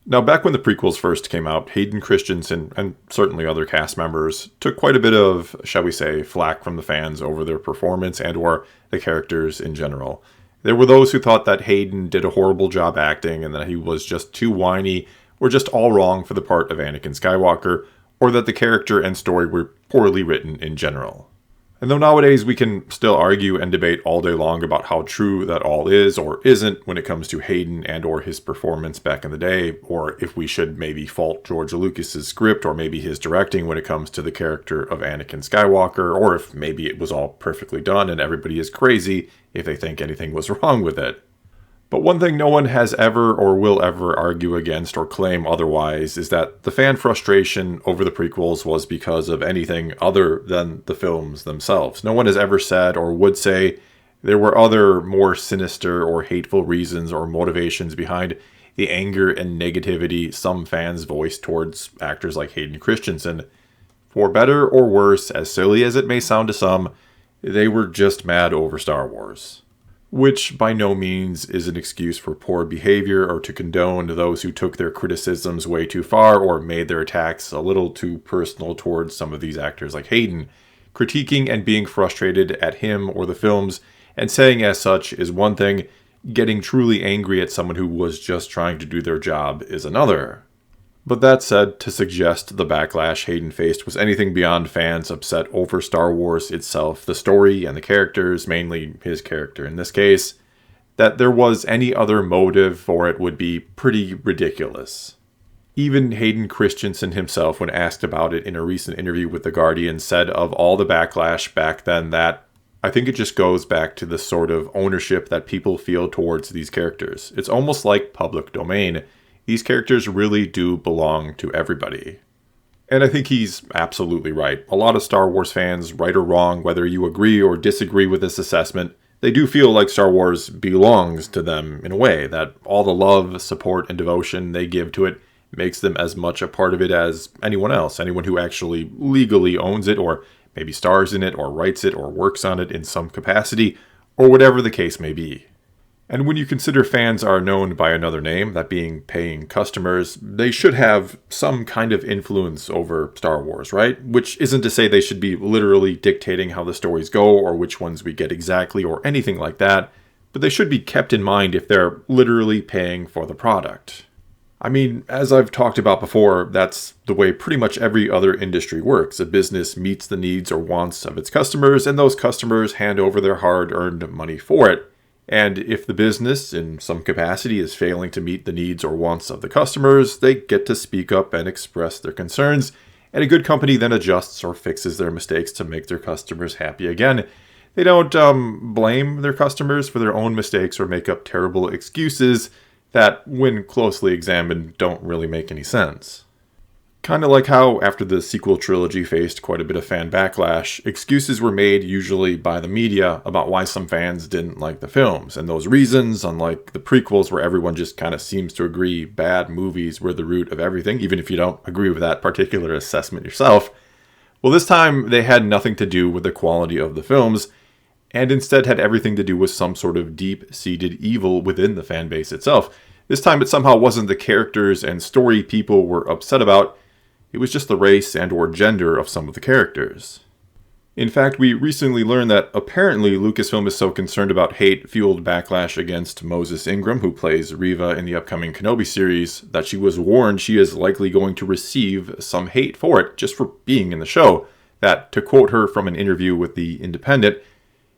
Now, back when the prequels first came out, Hayden Christensen, and certainly other cast members, took quite a bit of, shall we say, flack from the fans over their performance and or the characters in general. There were those who thought that Hayden did a horrible job acting and that he was just too whiny or just all wrong for the part of Anakin Skywalker, or that the character and story were poorly written in general. And though nowadays we can still argue and debate all day long about how true that all is or isn't when it comes to Hayden and or his performance back in the day, or if we should maybe fault George Lucas's script or maybe his directing when it comes to the character of Anakin Skywalker, or if maybe it was all perfectly done and everybody is crazy if they think anything was wrong with it. But one thing no one has ever or will ever argue against or claim otherwise is that the fan frustration over the prequels was because of anything other than the films themselves. No one has ever said or would say there were other more sinister or hateful reasons or motivations behind the anger and negativity some fans voiced towards actors like Hayden Christensen. For better or worse, as silly as it may sound to some, they were just mad over Star Wars. Which by no means is an excuse for poor behavior or to condone those who took their criticisms way too far or made their attacks a little too personal towards some of these actors like Hayden. Critiquing and being frustrated at him or the films and saying as such is one thing, getting truly angry at someone who was just trying to do their job is another. But that said, to suggest the backlash Hayden faced was anything beyond fans upset over Star Wars itself, the story and the characters, mainly his character in this case, that there was any other motive for it would be pretty ridiculous. Even Hayden Christensen himself, when asked about it in a recent interview with The Guardian, said of all the backlash back then that, I think it just goes back to the sort of ownership that people feel towards these characters. It's almost like public domain. These characters really do belong to everybody. And I think he's absolutely right. A lot of Star Wars fans, right or wrong, whether you agree or disagree with this assessment, they do feel like Star Wars belongs to them in a way, that all the love, support, and devotion they give to it makes them as much a part of it as anyone else, anyone who actually legally owns it, or maybe stars in it, or writes it, or works on it in some capacity, or whatever the case may be. And when you consider fans are known by another name, that being paying customers, they should have some kind of influence over Star Wars, right? Which isn't to say they should be literally dictating how the stories go or which ones we get exactly or anything like that, but they should be kept in mind if they're literally paying for the product. I mean, as I've talked about before, that's the way pretty much every other industry works. A business meets the needs or wants of its customers, and those customers hand over their hard-earned money for it. And if the business, in some capacity, is failing to meet the needs or wants of the customers, they get to speak up and express their concerns, and a good company then adjusts or fixes their mistakes to make their customers happy again. They don't blame their customers for their own mistakes or make up terrible excuses that, when closely examined, don't really make any sense. Kind of like how, after the sequel trilogy faced quite a bit of fan backlash, excuses were made usually by the media about why some fans didn't like the films. And those reasons, unlike the prequels where everyone just kind of seems to agree bad movies were the root of everything, even if you don't agree with that particular assessment yourself, well, this time they had nothing to do with the quality of the films, and instead had everything to do with some sort of deep-seated evil within the fan base itself. This time it somehow wasn't the characters and story people were upset about. It was just the race and or gender of some of the characters. In fact, we recently learned that apparently Lucasfilm is so concerned about hate-fueled backlash against Moses Ingram, who plays Reva in the upcoming Kenobi series, that she was warned she is likely going to receive some hate for it, just for being in the show. That, to quote her from an interview with The Independent,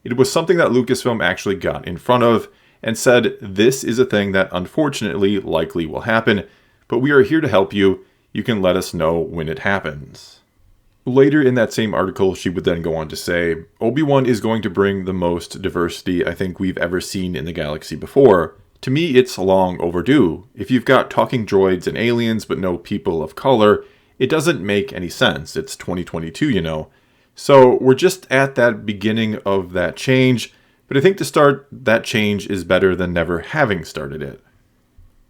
it was something that Lucasfilm actually got in front of and said, "This is a thing that unfortunately likely will happen, but we are here to help you. You can let us know when it happens." Later in that same article, she would then go on to say, "Obi-Wan is going to bring the most diversity I think we've ever seen in the galaxy before. To me, it's long overdue. If you've got talking droids and aliens but no people of color, it doesn't make any sense. It's 2022, you know. So we're just at that beginning of that change, but I think to start that change is better than never having started it."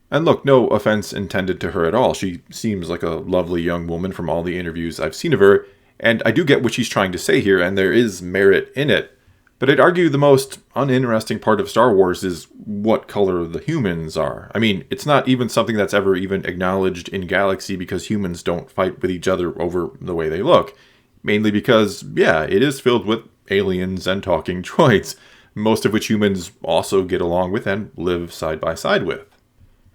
And look, no offense intended to her at all. She seems like a lovely young woman from all the interviews I've seen of her, and I do get what she's trying to say here, and there is merit in it. But I'd argue the most uninteresting part of Star Wars is what color the humans are. I mean, it's not even something that's ever even acknowledged in Galaxy because humans don't fight with each other over the way they look. Mainly because, yeah, it is filled with aliens and talking droids, most of which humans also get along with and live side by side with.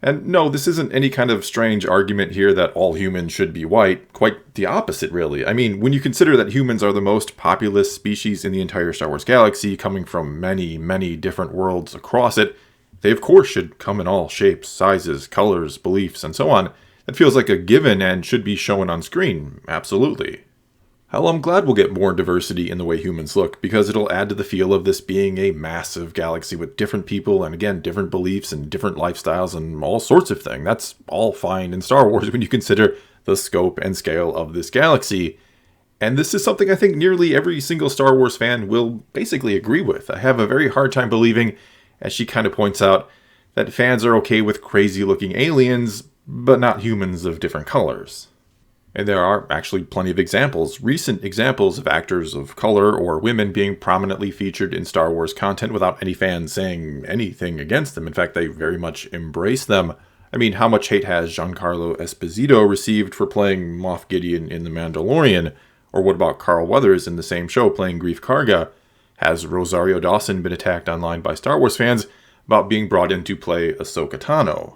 And no, this isn't any kind of strange argument here that all humans should be white. Quite the opposite, really. I mean, when you consider that humans are the most populous species in the entire Star Wars galaxy, coming from many, many different worlds across it, they of course should come in all shapes, sizes, colors, beliefs, and so on. That feels like a given and should be shown on screen, absolutely. Hell, I'm glad we'll get more diversity in the way humans look, because it'll add to the feel of this being a massive galaxy with different people and, again, different beliefs and different lifestyles and all sorts of things. That's all fine in Star Wars when you consider the scope and scale of this galaxy. And this is something I think nearly every single Star Wars fan will basically agree with. I have a very hard time believing, as she kind of points out, that fans are okay with crazy-looking aliens, but not humans of different colors. And there are actually plenty of examples, recent examples of actors of color or women being prominently featured in Star Wars content without any fans saying anything against them. In fact, they very much embrace them. I mean, how much hate has Giancarlo Esposito received for playing Moff Gideon in The Mandalorian? Or what about Carl Weathers in the same show playing Greef Karga? Has Rosario Dawson been attacked online by Star Wars fans about being brought in to play Ahsoka Tano?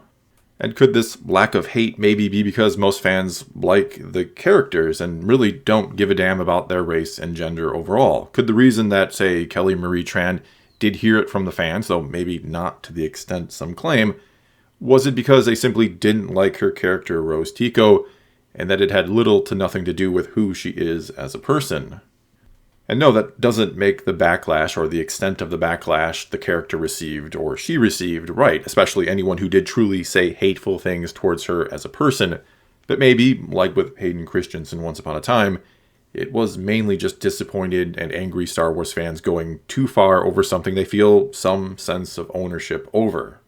And could this lack of hate maybe be because most fans like the characters and really don't give a damn about their race and gender overall? Could the reason that, say, Kelly Marie Tran did hear it from the fans, though maybe not to the extent some claim, was it because they simply didn't like her character Rose Tico, and that it had little to nothing to do with who she is as a person? And no, that doesn't make the backlash or the extent of the backlash the character received or she received right, especially anyone who did truly say hateful things towards her as a person. But maybe, like with Hayden Christensen Once Upon a Time, it was mainly just disappointed and angry Star Wars fans going too far over something they feel some sense of ownership over.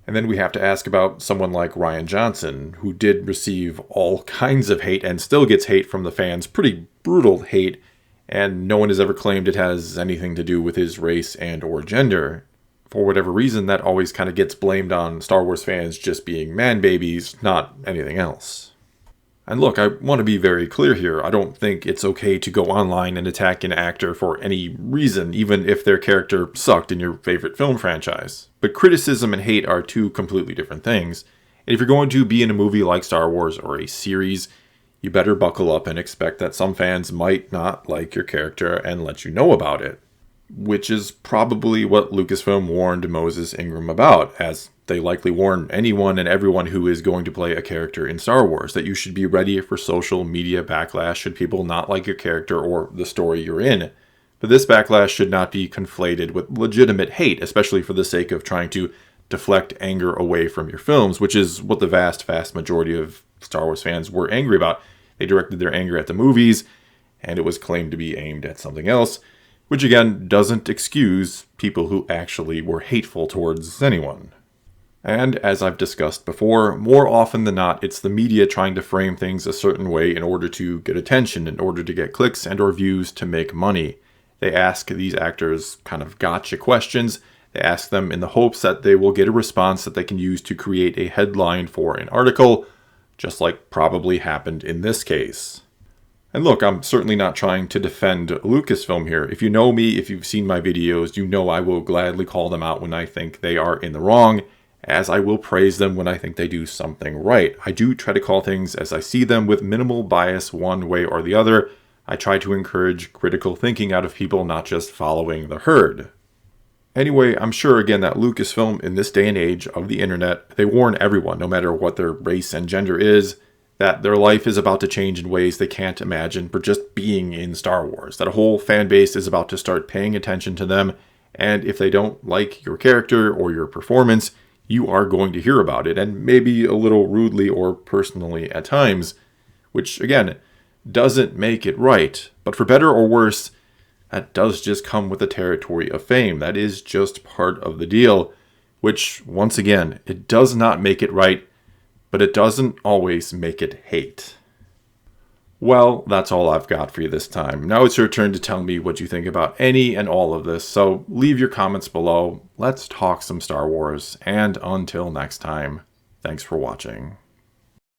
And then we have to ask about someone like Rian Johnson, who did receive all kinds of hate and still gets hate from the fans, pretty brutal hate, and no one has ever claimed it has anything to do with his race and or gender. For whatever reason, that always kind of gets blamed on Star Wars fans just being man-babies, not anything else. And look, I want to be very clear here. I don't think it's okay to go online and attack an actor for any reason, even if their character sucked in your favorite film franchise. But criticism and hate are two completely different things. And if you're going to be in a movie like Star Wars or a series, you better buckle up and expect that some fans might not like your character and let you know about it. Which is probably what Lucasfilm warned Moses Ingram about, as they likely warn anyone and everyone who is going to play a character in Star Wars, that you should be ready for social media backlash should people not like your character or the story you're in. But this backlash should not be conflated with legitimate hate, especially for the sake of trying to deflect anger away from your films, which is what the vast majority of Star Wars fans were angry about. They directed their anger at the movies, and it was claimed to be aimed at something else, which again doesn't excuse people who actually were hateful towards anyone. And as I've discussed before, more often than not, it's the media trying to frame things a certain way in order to get attention, in order to get clicks and or views to make money. They ask these actors kind of gotcha questions. They ask them in the hopes that they will get a response that they can use to create a headline for an article, just like probably happened in this case. And look, I'm certainly not trying to defend Lucasfilm here. If you know me, if you've seen my videos, you know I will gladly call them out when I think they are in the wrong, as I will praise them when I think they do something right. I do try to call things as I see them with minimal bias one way or the other. I try to encourage critical thinking out of people, not just following the herd. Anyway, I'm sure again that Lucasfilm in this day and age of the internet, they warn everyone, no matter what their race and gender is, that their life is about to change in ways they can't imagine for just being in Star Wars, that a whole fan base is about to start paying attention to them, and if they don't like your character or your performance, you are going to hear about it, and maybe a little rudely or personally at times, which again, doesn't make it right, but for better or worse, that does just come with the territory of fame. That is just part of the deal, which, once again, it does not make it right, but it doesn't always make it hate. Well, that's all I've got for you this time. Now it's your turn to tell me what you think about any and all of this, so leave your comments below. Let's talk some Star Wars, and until next time, thanks for watching.